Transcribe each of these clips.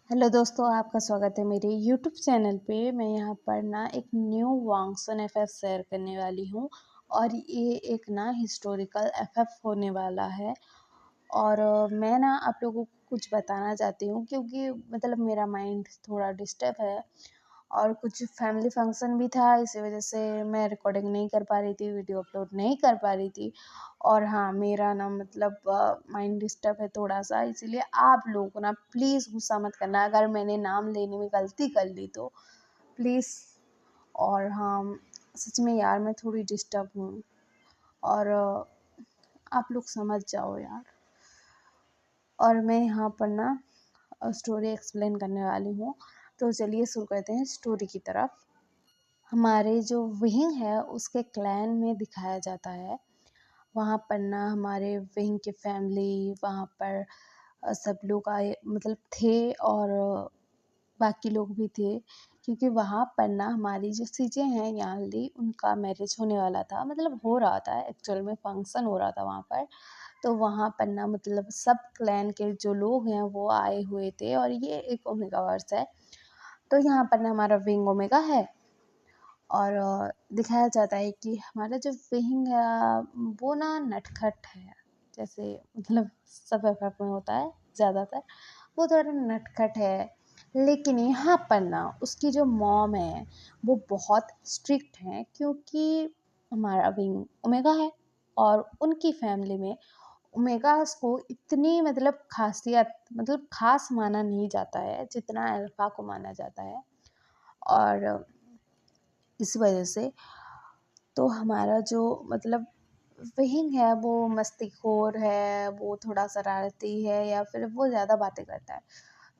Hello दोस्तों, आपका स्वागत है मेरे यूट्यूब चैनल पे। मैं यहाँ पर ना एक न्यू वांगसुन एफएफ शेयर करने वाली हूँ और ये एक ना हिस्टोरिकल एफएफ होने वाला है। और मैं ना आप लोगों को कुछ बताना चाहती हूँ क्योंकि मतलब मेरा माइंड थोड़ा डिस्टर्ब है और कुछ फैमिली फंक्शन भी था, इसी वजह से मैं रिकॉर्डिंग नहीं कर पा रही थी, वीडियो अपलोड नहीं कर पा रही थी। और हाँ, मेरा ना मतलब माइंड डिस्टर्ब है थोड़ा-सा, इसीलिए आप लोगों को ना प्लीज़ गुस्सा मत करना अगर मैंने नाम लेने में गलती कर ली तो, प्लीज़। और हाँ, सच में यार मैं थोड़ी डिस्टर्ब हूँ और आप लोग समझ जाओ यार। और मैं यहाँ पर ना स्टोरी एक्सप्लेन करने वाली हूँ, तो चलिए शुरू करते हैं स्टोरी की तरफ। हमारे जो विंग है उसके क्लैन में दिखाया जाता है। वहाँ पर ना हमारे विंग की फैमिली वहाँ पर सब लोग आए मतलब थे और बाकी लोग भी थे, क्योंकि वहाँ पर ना हमारी जो चीज़ें हैं यानली उनका मैरिज होने वाला था, मतलब हो रहा था, एक्चुअल में फंक्शन हो रहा था वहाँ पर। तो वहाँ पर ना मतलब सब क्लैन के जो लोग हैं वो आए हुए थे और ये एक ओमेगा वर्स है। तो यहाँ पर ना हमारा विंग ओमेगा है और दिखाया जाता है कि हमारा जो विंग है वो ना नटखट है, जैसे मतलब सब एफएफ में होता है ज़्यादातर, वो थोड़ा नटखट है। लेकिन यहाँ पर ना उसकी जो मॉम है वो बहुत स्ट्रिक्ट है, क्योंकि हमारा विंग ओमेगा है और उनकी फैमिली में ओमेगास को इतनी मतलब खासियत मतलब खास माना नहीं जाता है जितना अल्फा को माना जाता है। और इस वजह से तो हमारा जो मतलब विंग है वो मस्तीखोर है, वो थोड़ा शरारती है या फिर वो ज़्यादा बातें करता है।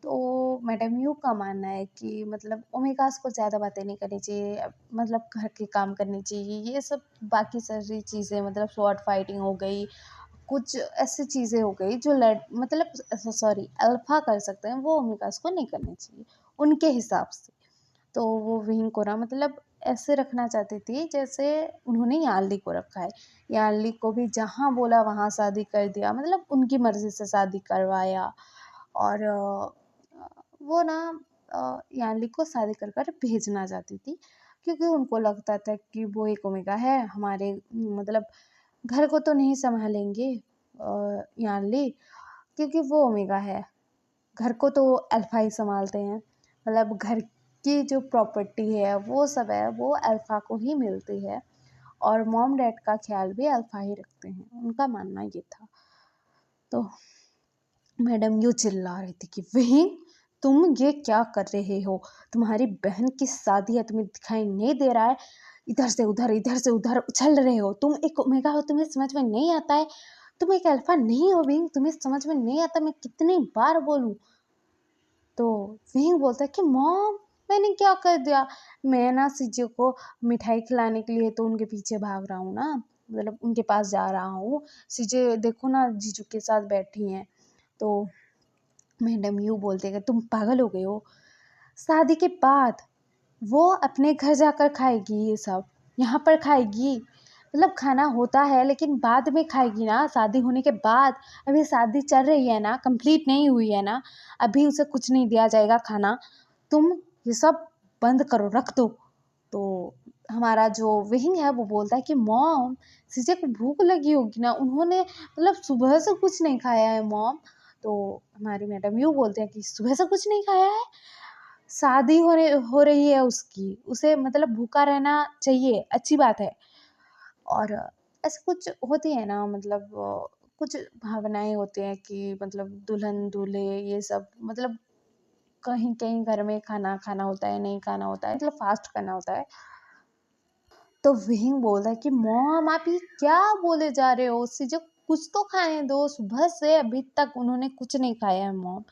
तो मैडम यू का मानना है कि मतलब ओमेगास को ज़्यादा बातें नहीं करनी चाहिए, मतलब घर के काम करनी चाहिए, ये सब बाकी सारी चीज़ें मतलब स्वॉर्ड फाइटिंग हो गई, कुछ ऐसी चीज़ें हो गई जो मतलब सॉरी अल्फा कर सकते हैं, वो ओमेगास को नहीं करनी चाहिए उनके हिसाब से। तो वो विंग को ना मतलब ऐसे रखना चाहती थी जैसे उन्होंने यार्ली को रखा है। यार्ली को भी जहाँ बोला वहाँ शादी कर दिया, मतलब उनकी मर्ज़ी से शादी करवाया। और वो ना यार्ली को शादी कर कर भेजना चाहती थी, क्योंकि उनको लगता था कि वो एक ओमेगा है, हमारे मतलब घर को तो नहीं सँभालेंगे यार्ली, क्योंकि वो ओमेगा है। घर को तो अल्फा ही संभालते हैं, मतलब घर की जो प्रॉपर्टी है वो सब है वो अल्फा को ही मिलती है और मॉम डैड का ख्याल भी अल्फा ही रखते हैं, उनका मानना ये था। तो मैडम यूँ चिल्ला रही थी कि वही तुम ये क्या कर रहे हो, तुम्हारी बहन की शादी है, तुम्हें दिखाई नहीं दे रहा है, इधर से उधर उछल रहे हो, तुम एक ओमेगा हो, तुम्हें समझ में नहीं आता है, तुम एक अल्फा नहीं हो विंग, तुम्हें समझ में नहीं आता, मैं कितनी बार बोलूं। तो विंग बोलता है कि मॉम मैंने क्या कर दिया, मैं ना सीजे को मिठाई खिलाने के लिए तो उनके पीछे भाग रहा हूँ ना, मतलब उनके पास जा रहा हूँ, सीजे देखो ना जीजू के साथ बैठी हैं। तो मैडम यू बोलते हैं कि तुम पागल हो गए हो, शादी के बाद वो अपने घर जाकर खाएगी, ये सब यहाँ पर खाएगी, मतलब खाना होता है लेकिन बाद में खाएगी ना, शादी होने के बाद। अभी शादी चल रही है ना, कंप्लीट नहीं हुई है ना, अभी उसे कुछ नहीं दिया जाएगा खाना, तुम ये सब बंद करो, रख दो। तो हमारा जो विंग है वो बोलता है कि मॉम सीजे को भूख लगी होगी ना, उन्होंने मतलब सुबह से कुछ नहीं खाया है मॉम। तो हमारी मैडम यूँ बोलते हैं कि सुबह से कुछ नहीं खाया है, शादी हो रही है उसकी, उसे मतलब भूखा रहना चाहिए, अच्छी बात है। और ऐसे कुछ होती है ना, मतलब कुछ भावनाएँ होती हैं कि मतलब दुल्हन दूल्हे ये सब मतलब कहीं कहीं घर में खाना खाना होता है, नहीं खाना होता है, मतलब फास्ट करना होता है। तो विंग बोल रहा है कि मॉम आप ये क्या बोले जा रहे हो, उससे जो कुछ तो खाने दो, सुबह से अभी तक उन्होंने कुछ नहीं खाया है मॉम।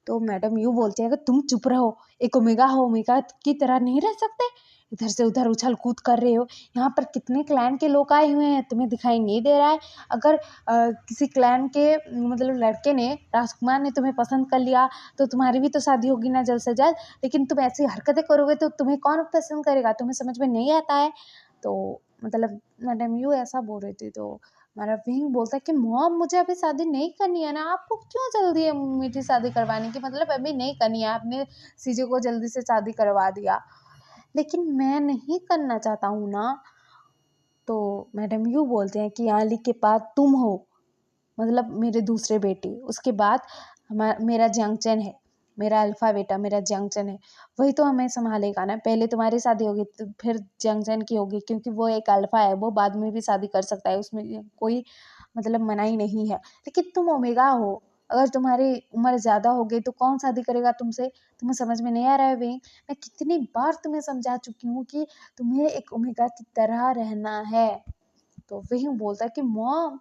तो मैडम यूँ बोलती है कि तुम चुप रहो, एक ओमेगा हो, ओमेगा की तरह नहीं रह सकते, इधर से उधर उछल कूद कर रहे हो, यहाँ पर कितने क्लैन के लोग आए हुए हैं, तुम्हें दिखाई नहीं दे रहा है। अगर किसी क्लैन के मतलब लड़के ने, राजकुमार ने तुम्हें पसंद कर लिया तो तुम्हारी भी तो शादी होगी ना जल्द से जल्द, लेकिन तुम ऐसी हरकतें करोगे तो तुम्हें कौन पसंद करेगा, तुम्हें समझ में नहीं आता है। तो मतलब मैडम यू ऐसा बोल रही थी। तो हमारा विंग बोलता है कि मॉम मुझे अभी शादी नहीं करनी है ना, आपको क्यों जल्दी है मीठी शादी करवाने की, मतलब अभी नहीं करनी है, आपने सीजे को जल्दी से शादी करवा दिया। लेकिन मैं नहीं करना चाहता हूँ ना। तो मैडम यूँ बोलते हैं कि आली के बाद तुम हो, मतलब मेरे दूसरे बेटे, उसके बाद मेरा जंक्शन है, मेरा अल्फा बेटा, मेरा जंक्शन है, वही तो हमें संभालेगा ना। पहले तुम्हारी शादी होगी तो फिर जंक्शन की होगी, क्योंकि वो एक अल्फा है, वो बाद में भी शादी कर सकता है, उसमें कोई मतलब मनाही नहीं है। लेकिन तुम ओमेगा हो, अगर तुम्हारी उम्र ज़्यादा हो गई तो कौन शादी करेगा तुमसे? तुम्हें समझ में नहीं आ रहा है बहन? मैं कितनी बार तुम्हें समझा चुकी हूँ कि तुम्हें एक ओमेगा की तरह रहना है। तो वही बोलता है कि मॉम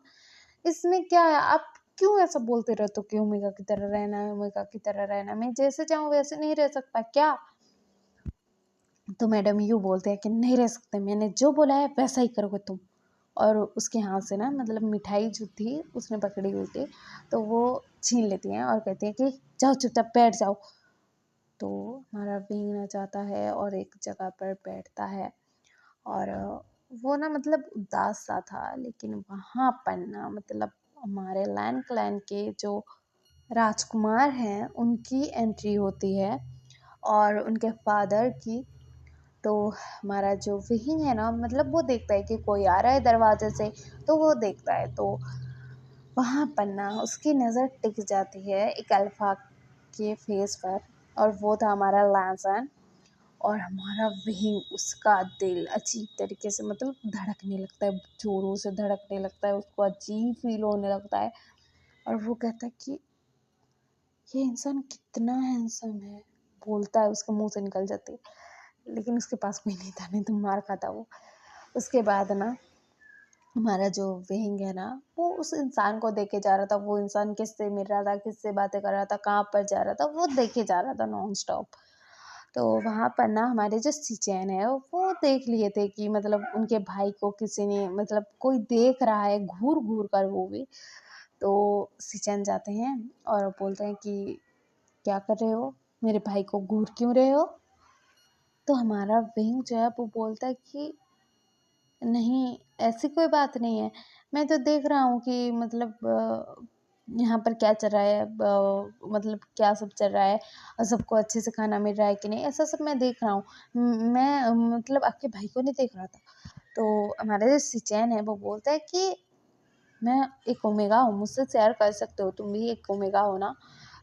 इसमें क्या है, आप क्यों ऐसा बोलते रहते हो कि ओमेगा की तरह रहना है, ओमेगा की तरह रहना है, मैं जैसे चाहूँ वैसे नहीं रह सकता क्या? तो मैडम यूँ बोलते हैं कि नहीं रह सकते, मैंने जो बोला है वैसा ही करोगे तुम। और उसके हाथ से ना मतलब मिठाई जो थी उसने पकड़ी हुई थी, तो वो छीन लेती हैं और कहती हैं कि जाओ चुपचाप बैठ जाओ। तो हमारा भींगना चाहता है और एक जगह पर बैठता है, और वो ना मतलब उदास सा था। लेकिन वहाँ पर ना मतलब हमारे लैन क्लैन के जो राजकुमार हैं उनकी एंट्री होती है, और उनके फादर की। तो हमारा जो विहिंग है ना मतलब वो देखता है कि कोई आ रहा है दरवाजे से, तो वो देखता है, तो वहाँ पर ना उसकी नज़र टिक जाती है एक अल्फा के फेस पर, और वो था हमारा लैंसन। और हमारा विहिंग, उसका दिल अजीब तरीके से मतलब धड़कने लगता है, जोरों से धड़कने लगता है, उसको अजीब फील होने लगता है। और वो कहता है कि ये इंसान कितना हैंडसम है, बोलता है, उसके मुंह से निकल जाती है। लेकिन उसके पास कोई नहीं था, नहीं तो मार खाता वो। उसके बाद ना हमारा जो विंग है ना वो उस इंसान को देखे जा रहा था, वो इंसान किससे मिल रहा था, किससे बातें कर रहा था, कहाँ पर जा रहा था, वो देखे जा रहा था नॉन स्टॉप। तो वहाँ पर ना हमारे जो सिचैन है वो देख लिए थे कि मतलब उनके भाई को किसी ने मतलब कोई देख रहा है घूर घूर कर, वो भी। तो सिचैन जाते हैं और बोलते हैं कि क्या कर रहे हो, मेरे भाई को घूर क्यों रहे हो? तो हमारा विंग जो है वो बोलता है कि नहीं, ऐसी कोई बात नहीं है, मैं तो देख रहा हूँ कि मतलब यहाँ पर क्या चल रहा है, मतलब क्या सब चल रहा है, और सबको अच्छे से खाना मिल रहा है कि नहीं, ऐसा सब मैं देख रहा हूँ। मैं मतलब आपके भाई को नहीं देख रहा था। तो हमारा जो सिचैन है वो बोलता है कि मैं एक ओमेगा हूँ, मुझसे शेयर कर सकते हो, तुम भी एक ओमेगा हो ना।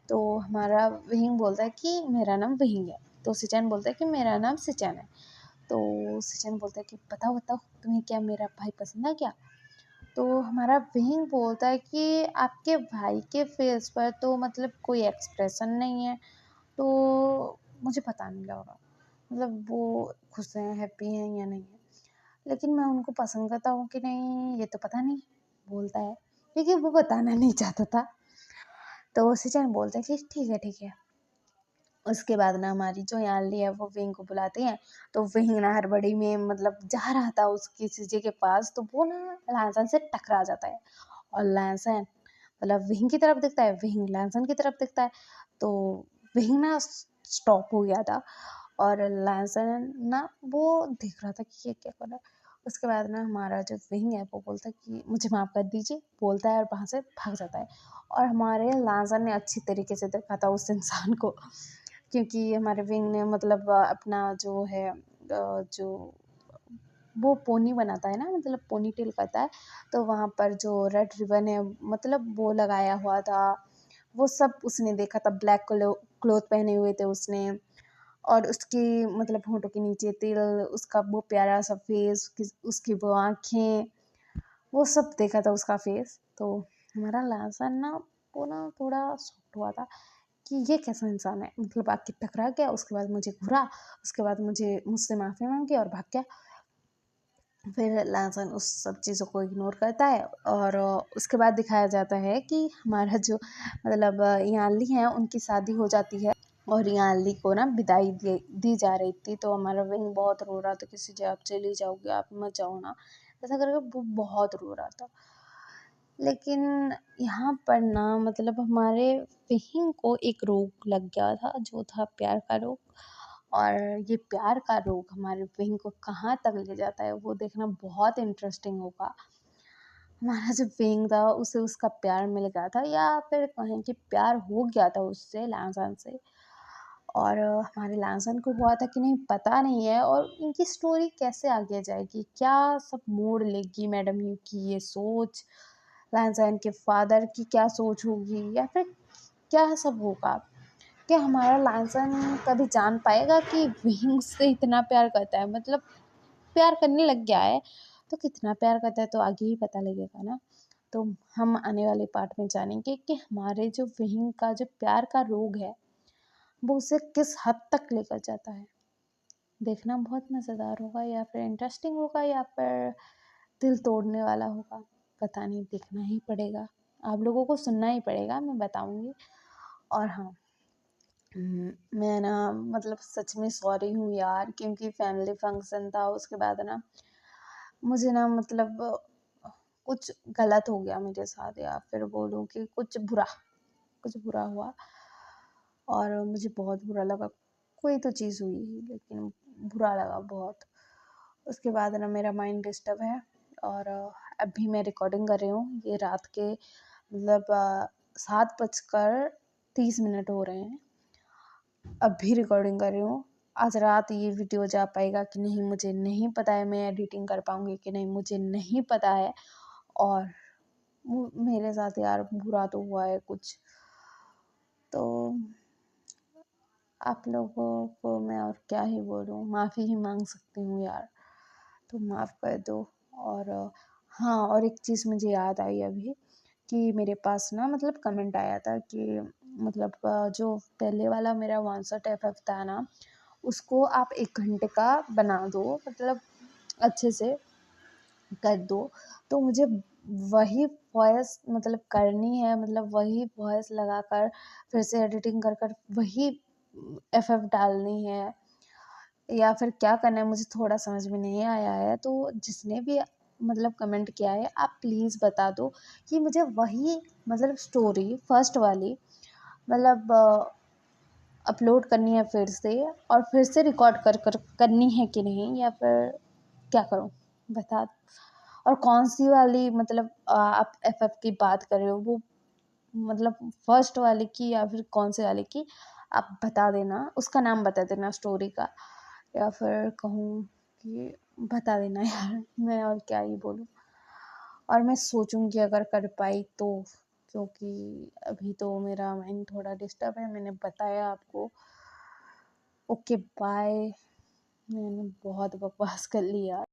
तो हमारा विहिंग बोलता है कि मेरा नाम विहिंग है। तो सिचैन बोलता है कि मेरा नाम सिचैन है। तो सचिन बोलता है कि बताओ बताओ तुम्हें क्या मेरा भाई पसंद है क्या? तो हमारा विंग बोलता है कि आपके भाई के फेस पर तो मतलब कोई एक्सप्रेशन नहीं है, तो मुझे पता नहीं लग रहा मतलब वो खुश हैं, हैप्पी हैं या नहीं है। लेकिन मैं उनको पसंद करता हूँ कि नहीं ये तो पता नहीं, बोलता है, क्योंकि वो बताना नहीं चाहता था। तो सचिन बोलता है कि ठीक है। उसके बाद ना हमारी जो यानली है वो विंग को बुलाते हैं। तो विंग ना हड़बड़ी में मतलब जा रहा था उसकी जीजे के पास, तो वो ना लैंसन से टकरा जाता है। और लैंसन मतलब विंग की तरफ दिखता है, विंग लैंसन की तरफ दिखता है। तो विंग ना स्टॉप हो गया था, और लैंसन ना वो देख रहा था कि ये क्या कर रहा है। उसके बाद ना हमारा जो विंग है वो बोलता है कि मुझे माफ़ कर दीजिए, बोलता है और वहाँ से भाग जाता है। और हमारे लैंसन ने अच्छी तरीके से देखा था उस इंसान को, क्योंकि हमारे विंग ने मतलब अपना जो है जो वो पोनी बनाता है ना, मतलब पोनी टेल करता है, तो वहाँ पर जो रेड रिबन है मतलब वो लगाया हुआ था, वो सब उसने देखा था। ब्लैक क्लोथ पहने हुए थे उसने, और उसकी मतलब होंठों के नीचे तिल, उसका वो प्यारा सा फेस, उसकी वो आँखें, वो सब देखा था उसका फेस। तो हमारा लासन ना वो ना थोड़ा शॉक्ड हुआ था कि ये कैसा इंसान है, मतलब आके टकरा गया, उसके बाद मुझे घूरा, उसके बाद मुझसे माफ़ी मांगी और भाग गया। फिर लासन उस सब चीज़ों को इग्नोर करता है, और उसके बाद दिखाया जाता है कि हमारा जो मतलब यानली है उनकी शादी हो जाती है, और यानली को ना विदाई दी जा रही थी। तो हमारा विंग बहुत रो रहा था, किसी जी आप चली जाओगे, आप मत जाओ ना, ऐसा करके वो बहुत रो रहा था। लेकिन यहाँ पर ना मतलब हमारे विहिंग को एक रोग लग गया था, जो था प्यार का रोग। और ये प्यार का रोग हमारे विहिंग को कहाँ तक ले जाता है वो देखना बहुत इंटरेस्टिंग होगा। हमारा जो बेंग था उसे उसका प्यार मिल गया था, या फिर कहें कि प्यार हो गया था उससे, लैंसन से। और हमारे लैंसन को हुआ था कि नहीं पता नहीं है, और इनकी स्टोरी कैसे आगे जाएगी, क्या सब मोड़ लेगी मैडम यू की ये सोच, लैंसन के फादर की क्या सोच होगी, या फिर क्या सब होगा। कि हमारा लैंसन कभी जान पाएगा कि विंग से इतना प्यार करता है, मतलब प्यार करने लग गया है, तो कितना प्यार करता है तो आगे ही पता लगेगा ना। तो हम आने वाले पार्ट में जानेंगे कि हमारे जो विंग का जो प्यार का रोग है वो उसे किस हद तक लेकर जाता है। देखना बहुत मज़ेदार होगा, या फिर इंटरेस्टिंग होगा, या फिर दिल तोड़ने वाला होगा, पता नहीं, देखना ही पड़ेगा। आप लोगों को सुनना ही पड़ेगा, मैं बताऊंगी। और हाँ, मैं ना मतलब सच में सॉरी हूँ यार, क्योंकि फैमिली फंक्शन था, उसके बाद ना मुझे ना मतलब कुछ गलत हो गया मेरे साथ, या फिर बोलूँ कि कुछ बुरा हुआ, और मुझे बहुत बुरा लगा। कोई तो चीज़ हुई लेकिन बुरा लगा बहुत। उसके बाद ना मेरा माइंड डिस्टर्ब है, और अभी मैं रिकॉर्डिंग कर रही हूँ, ये रात के मतलब 7:30 हो रहे हैं, अभी रिकॉर्डिंग कर रही हूँ। आज रात ये वीडियो जा पाएगा कि नहीं मुझे नहीं पता है, मैं एडिटिंग कर पाऊँगी कि नहीं मुझे नहीं पता है। और मेरे साथ यार बुरा तो हुआ है कुछ, तो आप लोगों को मैं और क्या ही बोलूँ, माफ़ी ही मांग सकती हूँ यार, तो माफ़ कर दो। और हाँ, और एक चीज़ मुझे याद आई अभी, कि मेरे पास ना मतलब कमेंट आया था कि मतलब जो पहले वाला मेरा 1 FF था ना, उसको आप 1 घंटे का बना दो, मतलब अच्छे से कर दो। तो मुझे वही वॉइस मतलब करनी है, मतलब वही वॉइस लगाकर फिर से एडिटिंग कर कर वही FF डालनी है, या फिर क्या करना है मुझे थोड़ा समझ में नहीं आया है। तो जिसने भी मतलब कमेंट किया है, आप प्लीज़ बता दो कि मुझे वही मतलब स्टोरी फर्स्ट वाली मतलब अपलोड करनी है फिर से, और फिर से रिकॉर्ड कर कर करनी है कि नहीं, या फिर क्या करूँ, बता। और कौन सी वाली मतलब आप FF की बात कर रहे हो, वो मतलब फर्स्ट वाले की या फिर कौन से वाले की, आप बता देना, उसका नाम बता देना स्टोरी का, या फिर कहूँ कि बता देना यार, मैं और क्या ही बोलूँ। और मैं सोचूंगी अगर कर पाई तो, क्योंकि अभी तो मेरा माइंड थोड़ा डिस्टर्ब है, मैंने बताया आपको। ओके बाय, मैंने बहुत बकवास कर ली यार।